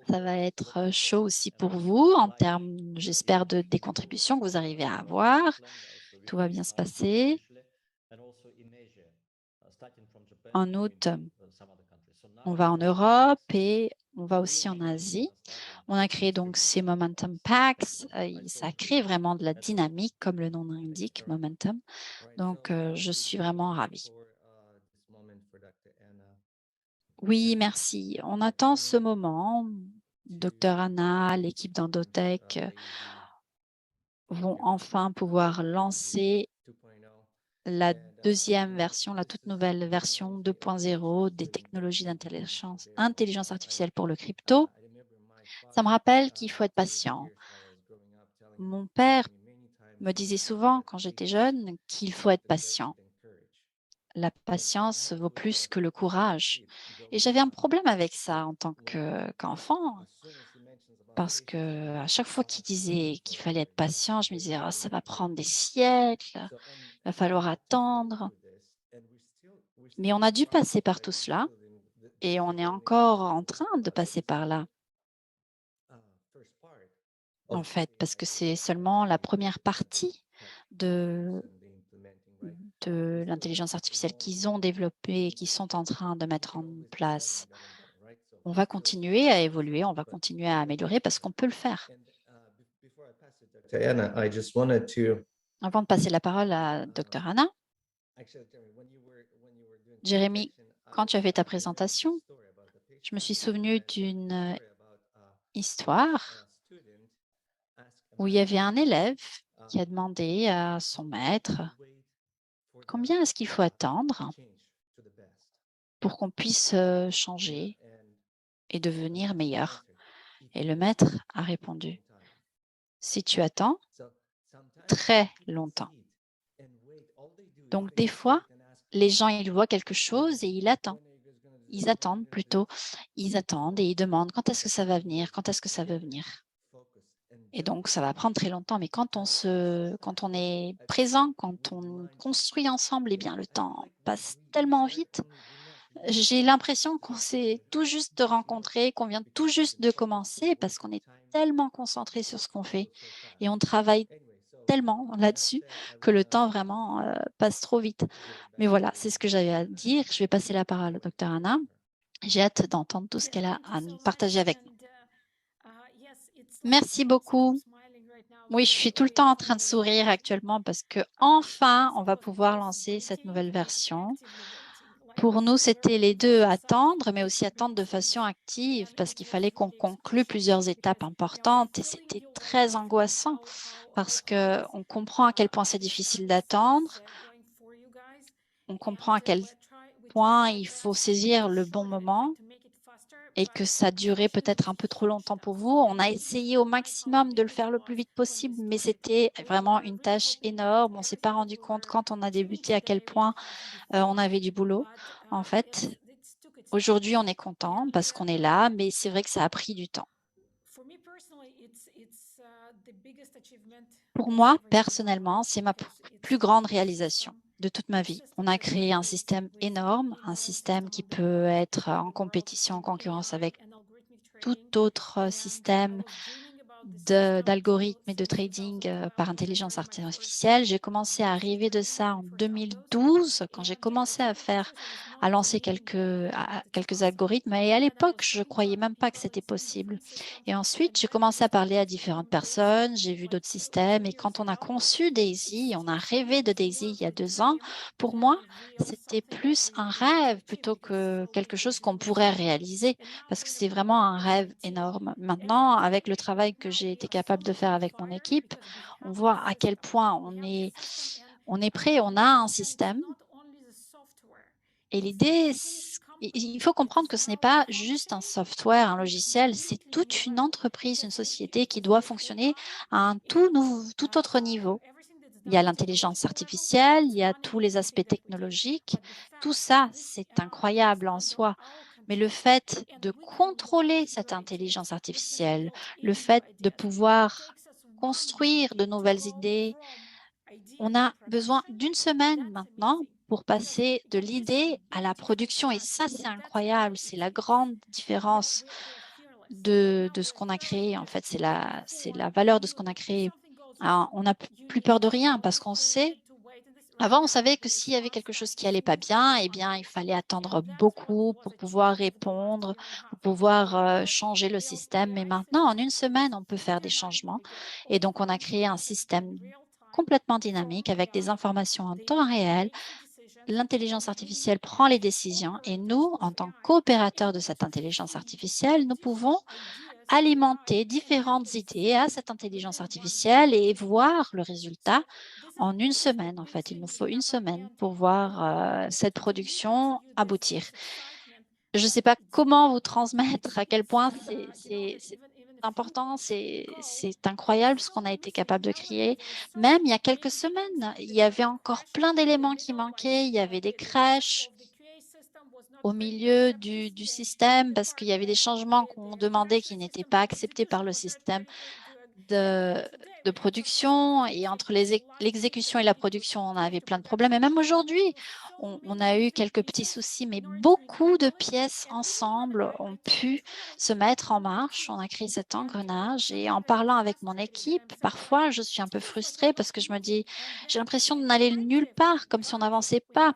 Ça va être chaud aussi pour vous en termes, j'espère, des contributions que vous arrivez à avoir. Tout va bien se passer. En août, on va en Europe et on va aussi en Asie. On a créé donc ces Momentum Packs. Ça crée vraiment de la dynamique, comme le nom l'indique, Momentum. Donc, je suis vraiment ravie. Oui, merci. On attend ce moment. Docteur Anna, l'équipe d'Endotech vont enfin pouvoir lancer la deuxième version, la toute nouvelle version 2.0 des technologies intelligence artificielle pour le crypto. Ça me rappelle qu'il faut être patient. Mon père me disait souvent quand j'étais jeune qu'il faut être patient. La patience vaut plus que le courage. Et j'avais un problème avec ça en tant qu'enfant, parce que à chaque fois qu'il disait qu'il fallait être patient, je me disais, oh, ça va prendre des siècles, il va falloir attendre. Mais on a dû passer par tout cela et on est encore en train de passer par là, en fait, parce que c'est seulement la première partie de, de l'intelligence artificielle qu'ils ont développée et qu'ils sont en train de mettre en place. On va continuer à évoluer, on va continuer à améliorer parce qu'on peut le faire. Diana, I just wanted to Avant de passer la parole à Dr. Anna, Jérémy, quand tu as fait ta présentation, je me suis souvenu d'une histoire où il y avait un élève qui a demandé à son maître combien est-ce qu'il faut attendre pour qu'on puisse changer et devenir meilleur. Et le maître a répondu, si tu attends très longtemps. Donc des fois, les gens, ils voient quelque chose et ils attendent. Ils attendent plutôt. Ils attendent et ils demandent quand est-ce que ça va venir, quand est-ce que ça va venir. Et donc, ça va prendre très longtemps. Mais quand on est présent, quand on construit ensemble, eh bien, le temps passe tellement vite. J'ai l'impression qu'on s'est tout juste rencontrés, qu'on vient tout juste de commencer parce qu'on est tellement concentré sur ce qu'on fait et on travaille tellement là-dessus que le temps vraiment passe trop vite. Mais voilà, c'est ce que j'avais à dire. Je vais passer la parole au Dr. Anna. J'ai hâte d'entendre tout ce qu'elle a à nous partager avec nous. Merci beaucoup. Oui, je suis tout le temps en train de sourire actuellement parce que enfin, on va pouvoir lancer cette nouvelle version. Pour nous, c'était les deux attendre, mais aussi attendre de façon active parce qu'il fallait qu'on conclue plusieurs étapes importantes et c'était très angoissant parce qu'on comprend à quel point c'est difficile d'attendre. On comprend à quel point il faut saisir le bon moment et que ça durait peut-être un peu trop longtemps pour vous. On a essayé au maximum de le faire le plus vite possible, mais c'était vraiment une tâche énorme. On ne s'est pas rendu compte quand on a débuté à quel point on avait du boulot. En fait, aujourd'hui, on est content parce qu'on est là, mais c'est vrai que ça a pris du temps. Pour moi, personnellement, c'est ma plus grande réalisation de toute ma vie. On a créé un système énorme, un système qui peut être en compétition, en concurrence avec tout autre système d'algorithmes et de trading par intelligence artificielle. J'ai commencé à arriver de ça en 2012, quand j'ai commencé à lancer quelques algorithmes. Et à l'époque, je ne croyais même pas que c'était possible. Et ensuite, j'ai commencé à parler à différentes personnes. J'ai vu d'autres systèmes. Et quand on a conçu Daisy, on a rêvé de Daisy il y a 2 ans, pour moi, c'était plus un rêve plutôt que quelque chose qu'on pourrait réaliser parce que c'est vraiment un rêve énorme. Maintenant, avec le travail que j'ai été capable de faire avec mon équipe, on voit à quel point on est prêt, on a un système. Et l'idée, il faut comprendre que ce n'est pas juste un software, un logiciel, c'est toute une entreprise, une société qui doit fonctionner à un tout autre niveau. Il y a l'intelligence artificielle, il y a tous les aspects technologiques. Tout ça, c'est incroyable en soi. Mais le fait de contrôler cette intelligence artificielle, le fait de pouvoir construire de nouvelles idées, on a besoin d'une semaine maintenant pour passer de l'idée à la production. Et ça, c'est incroyable. C'est la grande différence. de ce qu'on a créé. En fait, c'est la valeur de ce qu'on a créé. Alors, on n'a plus peur de rien parce qu'on sait. Avant, on savait que s'il y avait quelque chose qui allait pas bien, eh bien, il fallait attendre beaucoup pour pouvoir répondre, pour pouvoir changer le système. Mais maintenant, en une semaine, on peut faire des changements. Et donc, on a créé un système complètement dynamique avec des informations en temps réel. L'intelligence artificielle prend les décisions et nous, en tant que coopérateurs de cette intelligence artificielle, nous pouvons alimenter différentes idées à cette intelligence artificielle et voir le résultat en une semaine. En fait, il nous faut une semaine pour voir cette production aboutir. Je ne sais pas comment vous transmettre à quel point c'est important, c'est incroyable ce qu'on a été capable de créer. Même il y a quelques semaines, il y avait encore plein d'éléments qui manquaient. Il y avait des crashs au milieu du système parce qu'il y avait des changements qu'on demandait qui n'étaient pas acceptés par le système de production. Et entre l'exécution et la production, on avait plein de problèmes. Et même aujourd'hui, on a eu quelques petits soucis, mais beaucoup de pièces ensemble ont pu se mettre en marche. On a créé cet engrenage. Et en parlant avec mon équipe, parfois, je suis un peu frustrée parce que je me dis, j'ai l'impression de n'aller nulle part, comme si on n'avançait pas.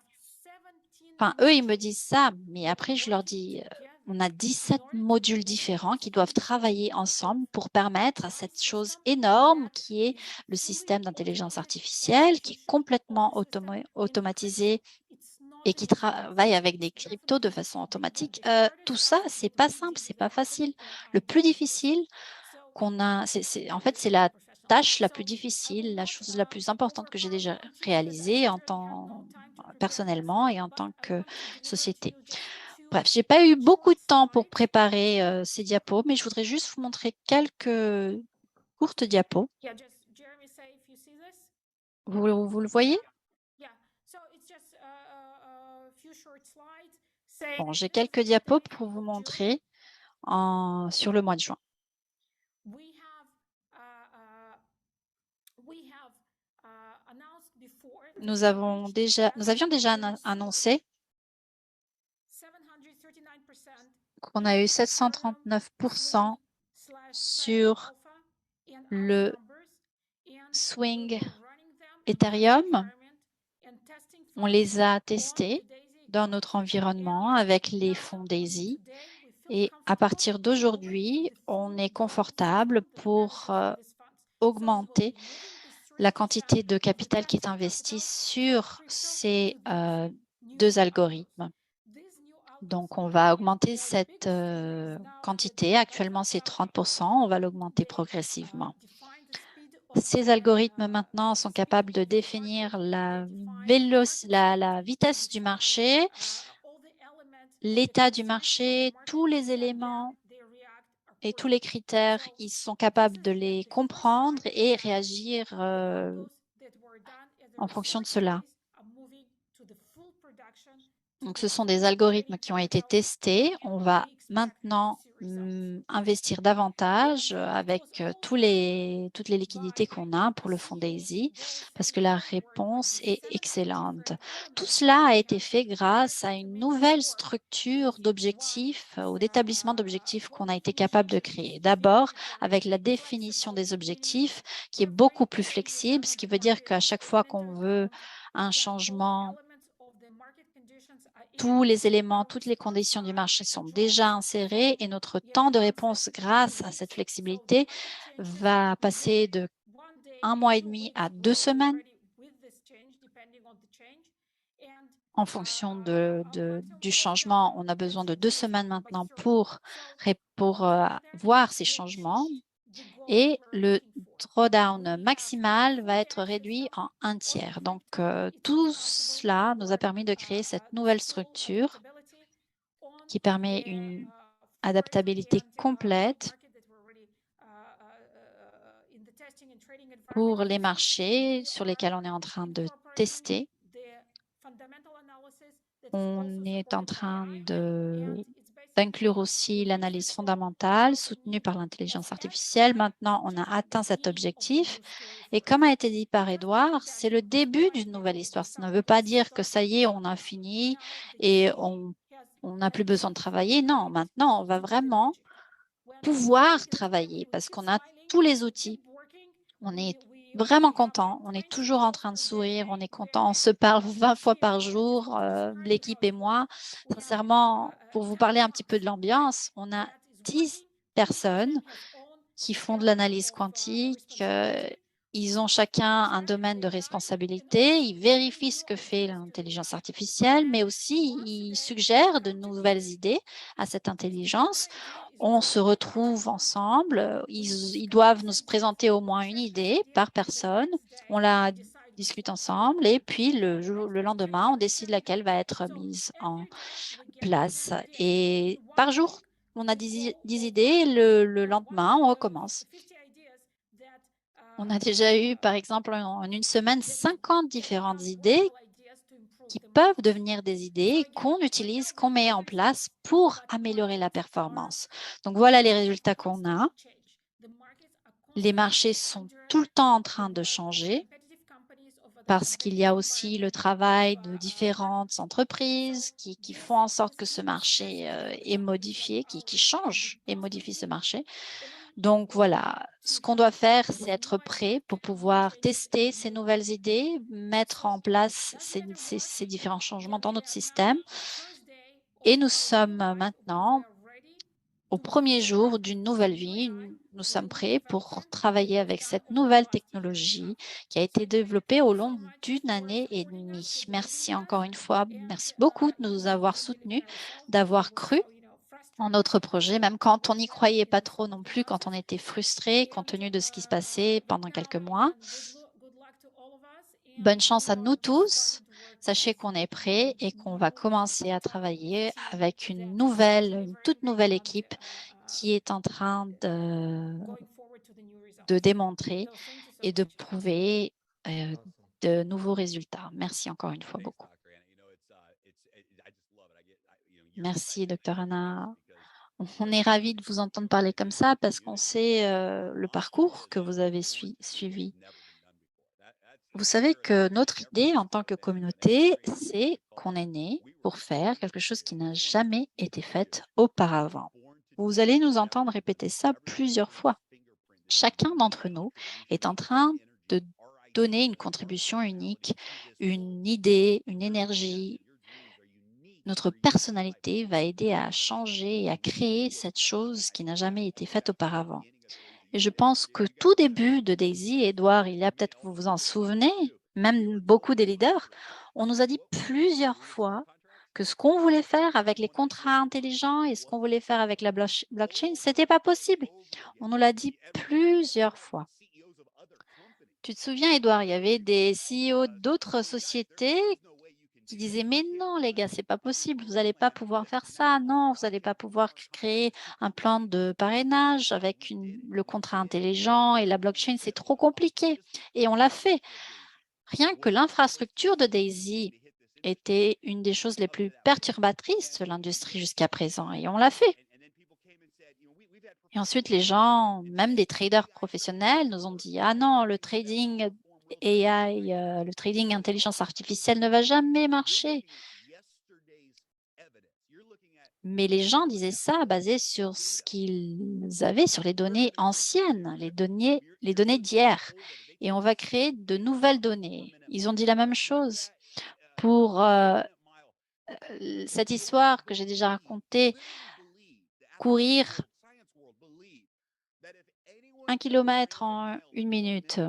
Enfin, eux, ils me disent ça, mais après, je leur dis, on a 17 modules différents qui doivent travailler ensemble pour permettre à cette chose énorme qui est le système d'intelligence artificielle, qui est complètement automatisé et qui travaille avec des cryptos de façon automatique. Tout ça, c'est pas simple, c'est pas facile. Le plus difficile qu'on a, en fait, c'est la tâche la plus difficile, la chose la plus importante que j'ai déjà réalisée personnellement et en tant que société. Bref, j'ai pas eu beaucoup de temps pour préparer ces diapos, mais je voudrais juste vous montrer quelques courtes diapos. Vous le voyez? Bon, j'ai quelques diapos pour vous montrer sur le mois de juin. Nous avions déjà annoncé qu'on a eu 739% sur le swing Ethereum. On les a testés dans notre environnement avec les fonds DAISY. Et à partir d'aujourd'hui, on est confortable pour augmenter la quantité de capital qui est investi sur ces deux algorithmes. Donc, on va augmenter cette quantité. Actuellement, c'est 30%. On va l'augmenter progressivement. Ces algorithmes maintenant sont capables de définir la vitesse du marché, l'état du marché, tous les éléments et tous les critères. Ils sont capables de les comprendre et réagir en fonction de cela. Donc, ce sont des algorithmes qui ont été testés. On va maintenant investir davantage avec toutes les liquidités qu'on a pour le fonds DAISY parce que la réponse est excellente. Tout cela a été fait grâce à une nouvelle structure d'objectifs ou d'établissement d'objectifs qu'on a été capable de créer. D'abord, avec la définition des objectifs qui est beaucoup plus flexible, ce qui veut dire qu'à chaque fois qu'on veut un changement, tous les éléments, toutes les conditions du marché sont déjà insérées et notre temps de réponse grâce à cette flexibilité va passer de 1 mois et demi à 2 semaines en fonction du changement. On a besoin de 2 semaines maintenant pour voir ces changements et le drawdown maximal va être réduit en 1/3. Donc, tout cela nous a permis de créer cette nouvelle structure qui permet une adaptabilité complète pour les marchés sur lesquels on est en train de tester. On est en train d'inclure aussi l'analyse fondamentale soutenue par l'intelligence artificielle. Maintenant, on a atteint cet objectif. Et comme a été dit par Edouard, c'est le début d'une nouvelle histoire. Ça ne veut pas dire que ça y est, on a fini et on n'a plus besoin de travailler. Non, maintenant, on va vraiment pouvoir travailler parce qu'on a tous les outils. On est vraiment content, on est toujours en train de sourire, on est content, on se parle 20 fois par jour, l'équipe et moi. Sincèrement, pour vous parler un petit peu de l'ambiance, on a 10 personnes qui font de l'analyse quantique. Ils ont chacun un domaine de responsabilité. Ils vérifient ce que fait l'intelligence artificielle, mais aussi ils suggèrent de nouvelles idées à cette intelligence. On se retrouve ensemble. Ils doivent nous présenter au moins une idée par personne. On la discute ensemble et puis le lendemain, on décide laquelle va être mise en place. Et par jour, on a 10 idées. Le lendemain, on recommence. On a déjà eu, par exemple, en une semaine, 50 différentes idées qui peuvent devenir des idées qu'on utilise, qu'on met en place pour améliorer la performance. Donc, voilà les résultats qu'on a. Les marchés sont tout le temps en train de changer parce qu'il y a aussi le travail de différentes entreprises qui font en sorte que ce marché est modifié, qui change et modifie ce marché. Donc voilà, ce qu'on doit faire, c'est être prêt pour pouvoir tester ces nouvelles idées, mettre en place ces différents changements dans notre système. Et nous sommes maintenant au premier jour d'une nouvelle vie. Nous sommes prêts pour travailler avec cette nouvelle technologie qui a été développée au long d'une année et demie. Merci encore une fois. Merci beaucoup de nous avoir soutenus, d'avoir cru en notre projet, même quand on n'y croyait pas trop non plus, quand on était frustré compte tenu de ce qui se passait pendant quelques mois. Bonne chance à nous tous. Sachez qu'on est prêt et qu'on va commencer à travailler avec une toute nouvelle équipe qui est en train de démontrer et de prouver de nouveaux résultats. Merci encore une fois beaucoup. Merci, Dr. Anna. On est ravis de vous entendre parler comme ça parce qu'on sait le parcours que vous avez suivi. Vous savez que notre idée en tant que communauté, c'est qu'on est né pour faire quelque chose qui n'a jamais été fait auparavant. Vous allez nous entendre répéter ça plusieurs fois. Chacun d'entre nous est en train de donner une contribution unique, une idée, une énergie. Notre personnalité va aider à changer et à créer cette chose qui n'a jamais été faite auparavant. Et je pense que tout début de Daisy, Edouard, il y a peut-être, vous vous en souvenez, même beaucoup des leaders, on nous a dit plusieurs fois que ce qu'on voulait faire avec les contrats intelligents et ce qu'on voulait faire avec la blockchain, c'était pas possible. On nous l'a dit plusieurs fois. Tu te souviens, Edouard, il y avait des CEO d'autres sociétés qui disaient « Mais non, les gars, c'est pas possible, vous n'allez pas pouvoir faire ça. Non, vous n'allez pas pouvoir créer un plan de parrainage avec le contrat intelligent et la blockchain, c'est trop compliqué. » Et on l'a fait. Rien que l'infrastructure de Daisy était une des choses les plus perturbatrices de l'industrie jusqu'à présent, et on l'a fait. Et ensuite, les gens, même des traders professionnels, nous ont dit « Ah non, le trading AI, le trading intelligence artificielle ne va jamais marcher. » Mais les gens disaient ça basé sur ce qu'ils avaient, sur les données anciennes, les données d'hier. Et on va créer de nouvelles données. Ils ont dit la même chose pour cette histoire que j'ai déjà racontée, courir 1 kilomètre en 1 minute,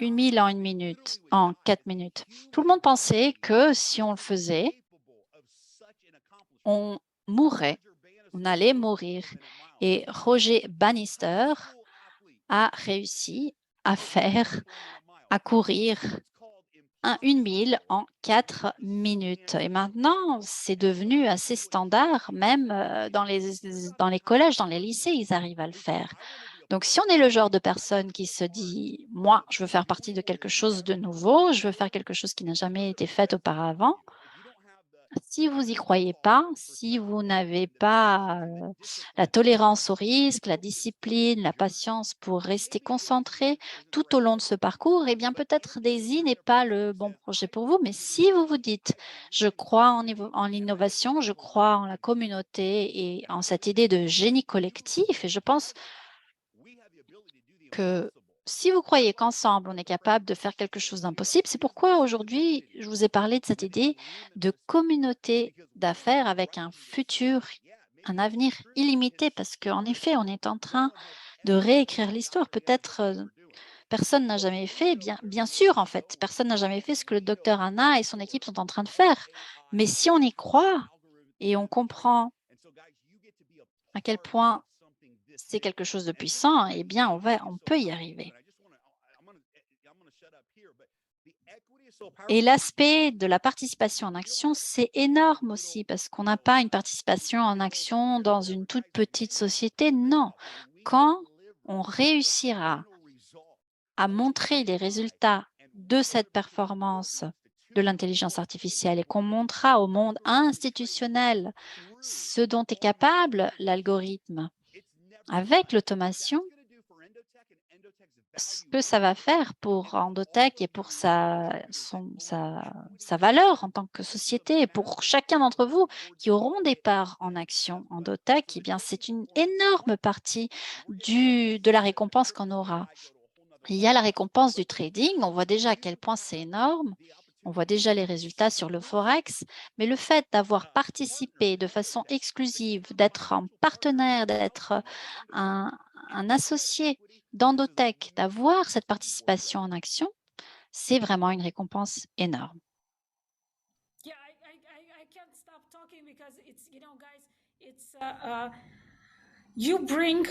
1 mille en 1 minute, en 4 minutes. Tout le monde pensait que si on le faisait, on mourrait, on allait mourir. Et Roger Bannister a réussi à courir 1 mille en 4 minutes. Et maintenant, c'est devenu assez standard, même dans les collèges, dans les lycées, ils arrivent à le faire. Donc, si on est le genre de personne qui se dit « Moi, je veux faire partie de quelque chose de nouveau, je veux faire quelque chose qui n'a jamais été fait auparavant », Si vous y croyez pas, si vous n'avez pas, la tolérance au risque, la discipline, la patience pour rester concentré tout au long de ce parcours, eh bien peut-être DAISY n'est pas le bon projet pour vous. Mais si vous vous dites: «Je crois en l'innovation, je crois en la communauté et en cette idée de génie collectif» et je pense que si vous croyez qu'ensemble, on est capable de faire quelque chose d'impossible, c'est pourquoi aujourd'hui, je vous ai parlé de cette idée de communauté d'affaires avec un futur, un avenir illimité, parce qu'en effet, on est en train de réécrire l'histoire. Peut-être personne n'a jamais fait, bien sûr, en fait, personne n'a jamais fait ce que le docteur Anna et son équipe sont en train de faire. Mais si on y croit et on comprend à quel point c'est quelque chose de puissant, eh bien, on peut y arriver. Et l'aspect de la participation en action, c'est énorme aussi parce qu'on n'a pas une participation en action dans une toute petite société. Non, quand on réussira à montrer les résultats de cette performance de l'intelligence artificielle et qu'on montrera au monde institutionnel ce dont est capable l'algorithme avec l'automation, ce que ça va faire pour Endotech et pour sa valeur en tant que société et pour chacun d'entre vous qui auront des parts en action Endotech, eh bien, c'est une énorme partie de la récompense qu'on aura. Il y a la récompense du trading, on voit déjà à quel point c'est énorme, on voit déjà les résultats sur le forex, mais le fait d'avoir participé de façon exclusive, d'être un partenaire, d'être un, un associé d'Endotech, d'avoir cette participation en action, c'est vraiment une récompense énorme. Yeah, I can't stop talking because it's, guys, it's you bring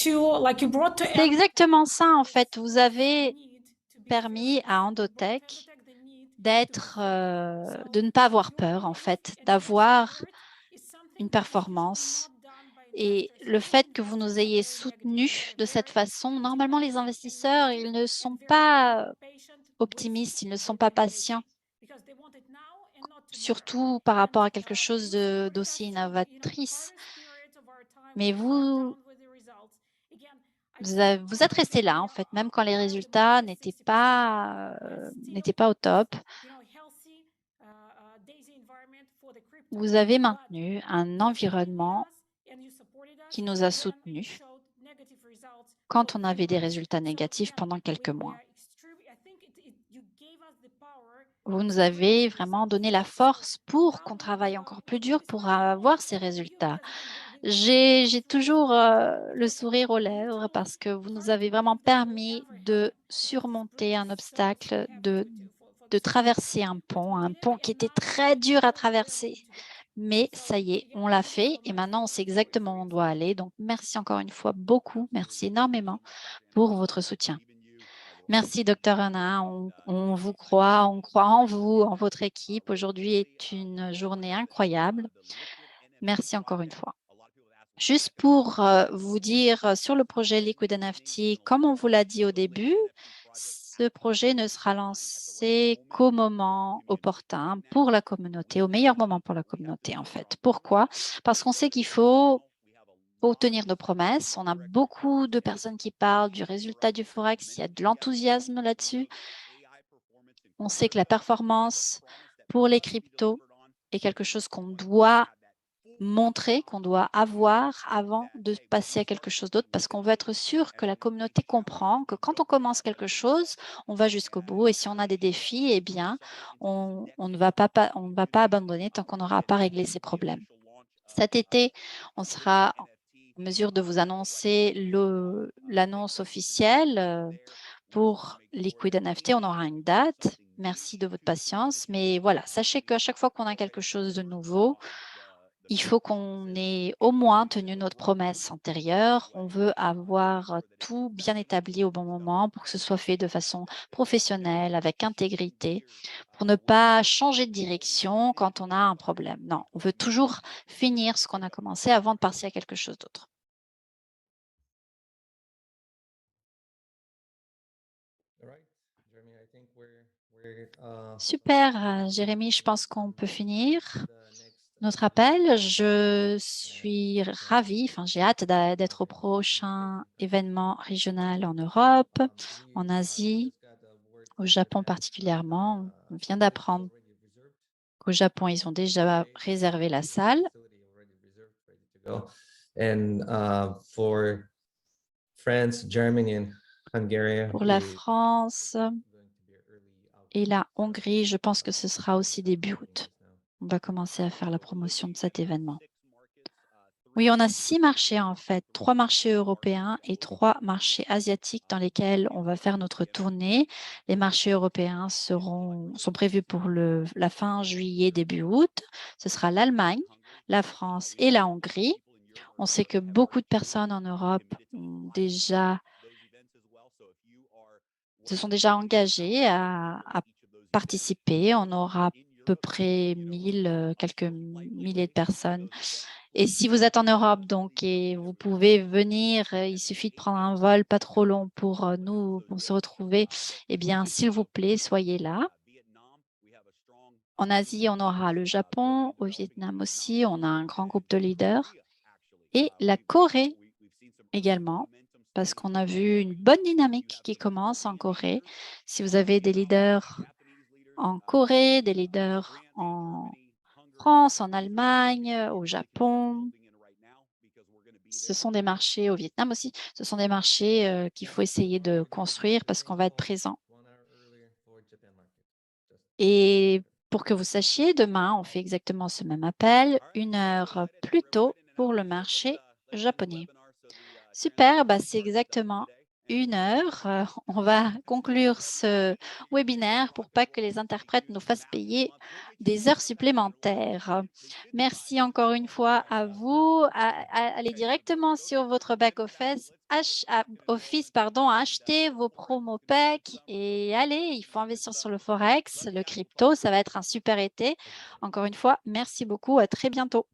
to, like you brought to C'est exactement ça, en fait. Vous avez need to be permis fearless, à you brought Endotech Endotech the need to d'être, fail. de So ne pas avoir your peur, en growth fait, and your d'avoir support is une something that is usually performance. not done by Et investors. le fait que vous nous Investors are ayez very negative. soutenus They're de cette very façon, normalement, les defensive and investisseurs, negative ils ne and sont very pas patient optimistes, ils ne sont with pas patients, innovation because they want it now and not tomorrow. surtout par And rapport à quelque chose you supported us d'aussi through the innovatrice. hardest period of our time, Mais the hard vous, down with the results. Again, I've vous, seen vous êtes resté là, en fait, même quand les résultats n'étaient pas au top. healthy daisy environment for the crypto. Vous avez But maintenu un if you've been with environnement us and you supported us qui nous a when it soutenus showed negative results for quand a on few avait des months. résultats So négatifs again, pendant quelques we mois. are extremely, I think you gave us the power Vous nous to bring avez the vraiment results. donné la So force pour how qu'on do travaille encore plus what dur is pour now avoir ces for you? résultats. Because again, we both J'ai stress toujours that le because sourire aux lèvres literally parce que vous nous avez hardest vraiment work that we'll permis ever de have because this surmonter un greatest service we obstacle, have for de the society. traverser But we un did it, pont qui and était now très dur à we're where we traverser. need to go. Mais So ça y est, again, on l'a thank you fait so et much maintenant on sait exactement où on for doit aller. Donc merci encore une fois beaucoup, merci énormément pour votre soutien. Merci, docteur Anna. On vous croit, on croit en vous, en votre équipe. Aujourd'hui est une journée incroyable. Merci encore une fois. Juste pour vous dire sur le projet Liquid NFT, comme on vous l'a dit au début, ce projet ne sera lancé qu'au moment opportun pour la communauté, au meilleur moment pour la communauté en fait. Pourquoi? Parce qu'on sait qu'il faut tenir nos promesses. On a beaucoup de personnes qui parlent du résultat du Forex. Il y a de l'enthousiasme là-dessus. On sait que la performance pour les cryptos est quelque chose qu'on doit montrer, qu'on doit avoir avant de passer à quelque chose d'autre parce qu'on veut être sûr que la communauté comprend que quand on commence quelque chose, on va jusqu'au bout et si on a des défis, eh bien, on ne va pas abandonner tant qu'on n'aura pas réglé ces problèmes. Cet été, on sera en mesure de vous annoncer l'annonce officielle pour Liquid NFT. On aura une date. Merci de votre patience. Mais voilà, sachez qu'à chaque fois qu'on a quelque chose de nouveau, il faut qu'on ait au moins tenu notre promesse antérieure. On veut avoir tout bien établi au bon moment pour que ce soit fait de façon professionnelle, avec intégrité, pour ne pas changer de direction quand on a un problème. Non, on veut toujours finir ce qu'on a commencé avant de passer à quelque chose d'autre. All right, Jeremy, I think we're Super, Jérémy, je pense qu'on peut finir notre appel. Je suis ravie, j'ai hâte d'être au prochain événement régional en Europe, en Asie, au Japon particulièrement. On vient d'apprendre qu'au Japon, ils ont déjà réservé la salle. And for France, Germany, and Hungary, Pour la France et la Hongrie, je pense que ce sera aussi début août. On va commencer à faire la promotion de cet événement. Oui, on a 6 marchés en fait, 3 marchés européens et 3 marchés asiatiques dans lesquels on va faire notre tournée. Les marchés européens sont prévus pour la fin juillet, début août. Ce sera l'Allemagne, la France et la Hongrie. On sait que beaucoup de personnes en Europe se sont déjà engagées à participer. On aura à peu près quelques milliers de personnes. Et si vous êtes en Europe, donc, et vous pouvez venir, il suffit de prendre un vol pas trop long pour pour se retrouver. Eh bien, s'il vous plaît, soyez là. En Asie, on aura le Japon, au Vietnam aussi, on a un grand groupe de leaders. Et la Corée également, parce qu'on a vu une bonne dynamique qui commence en Corée. Si vous avez des leaders en Corée, des leaders en France, en Allemagne, au Japon, ce sont des marchés, au Vietnam aussi, ce sont des marchés qu'il faut essayer de construire parce qu'on va être présent. Et pour que vous sachiez, demain, on fait exactement ce même appel, 1 heure plus tôt pour le marché japonais. Super, c'est exactement 1 heure. On va conclure ce webinaire pour pas que les interprètes nous fassent payer des heures supplémentaires. Merci encore une fois à vous. Allez directement sur votre back-office, achetez vos promo packs et allez, il faut investir sur le Forex, le crypto. Ça va être un super été. Encore une fois, merci beaucoup. À très bientôt.